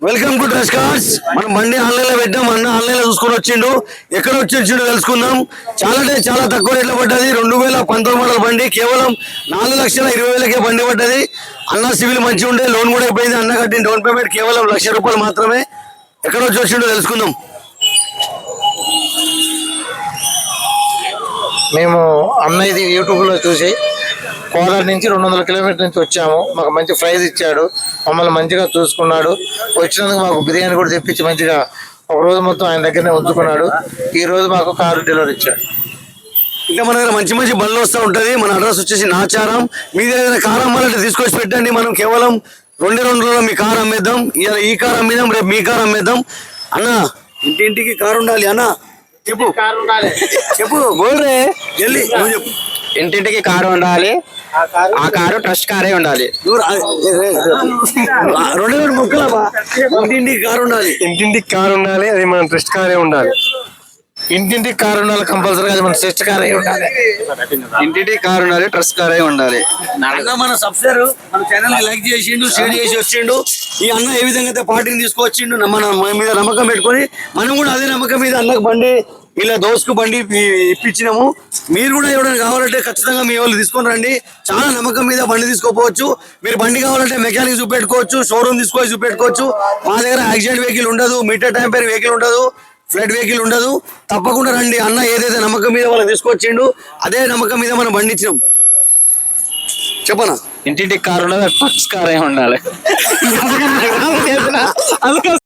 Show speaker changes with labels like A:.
A: Welcome to dress cards. మనం బండి online లో పెట్టాం. అన్న ఆన్లైన్ లో చూసుకొని వచ్చిండు. ఎక్కడ వచ్చిండు తెలుసుకుందాం. చాలా తక్కువ రేట్లో పడ్డది. 2019 మోడల్ బండి కేవలం 4,20,000కే బండి పడ్డది. అన్న సివిల్ మంచిగా ఉండే, లోన్ కూడా అయిపోయింది. అన్న కట్టిన డౌన్ పేమెంట్ కేవలం ₹1,00,000 మాత్రమే. ఎక్కడ వచ్చిండో తెలుసుకుందాం.
B: మేము అన్నయ్యది యూట్యూబ్లో చూసి కోలార్ నుంచి 200 కిలోమీటర్ నుంచి వచ్చాము. మాకు మంచి ప్రైజ్ ఇచ్చాడు, మమ్మల్ని మంచిగా చూసుకున్నాడు. వచ్చినందుకు మాకు బిర్యానీ కూడా తెప్పించి మంచిగా ఒక రోజు మొత్తం ఆయన దగ్గరనే ఉంచుకున్నాడు. ఈ రోజు మాకు కారు డెలివరీ ఇచ్చాడు.
A: ఇంకా మన దగ్గర మంచి మంచి బండ్లు వస్తూ ఉంటుంది. మన అడ్రస్ వచ్చేసి నాచారం. మీ దగ్గర కారు అమ్మాలంటే తీసుకొచ్చి పెట్టండి. మనం కేవలం 2 రోజుల్లో మీ కారు అమ్మేద్దాం. ఇలా ఈ కారు అమ్మేద్దాం, రేపు మీ కారు అమ్మేద్దాం. అన్న ఇంటింటికి కారు ఉండాలి. అన్న చెప్పు చెప్పు బోల్రే వెళ్ళి నువ్వు చెప్పు.
C: ఇంటింటికి కారు ఉండాలి. ఆ కారు ట్రస్ట్ కారే ఉండాలి.
A: 2 ముక్కలమ్మా. ఇంటింటికి కారు ఉండాలి.
B: ఇంటింటికి కారు ఉండాలి, అది మన ట్రస్ట్ కారే ఉండాలి. ఇంటింటికి కారు ఉండాలి కంపల్సరీగా, అది మన ట్రస్ట్ కారే ఉండాలి.
C: ఇంటింటికి కారు ఉండాలి, ట్రస్ట్ కారే ఉండాలి.
A: మన సబ్స్క్రైబర్ మన ఛానల్ కి లైక్ చేసిండు, షేర్ చేసి వచ్చిండు. ఈ అన్న ఏ విధంగా అయితే పార్టీని తీసుకొచ్చిండు, మన మీద నమ్మకం పెట్టుకొని మనం కూడా అదే నమ్మకం మీద అన్నకు బండి ఇలా దోసుకు బండి ఇప్పించినాము. మీరు కూడా ఎవరైనా కావాలంటే ఖచ్చితంగా మీ వాళ్ళు తీసుకొని రండి. చాలా నమ్మకం మీద బండి తీసుకోపోవచ్చు. మీరు బండి కావాలంటే మెకానిక్ చూపెట్టుకోవచ్చు, షోరూమ్ తీసుకొని చూపెట్టుకోవచ్చు. మా దగ్గర యాక్సిడెంట్ వెహికల్ ఉండదు, మీటర్ టైంపైర్ వెహికల్ ఉండదు, ఫ్లడ్ వెహికల్ ఉండదు. తప్పకుండా రండి. అన్న ఏదైతే నమ్మకం మీద వాళ్ళకి తీసుకొచ్చిండు అదే నమ్మకం మీద మనం బండి ఇచ్చినాం. చెప్పనా?
C: ఇంటింటికి కారు ఉండాలి, ట్రస్ట్ కారే ఉండాలి.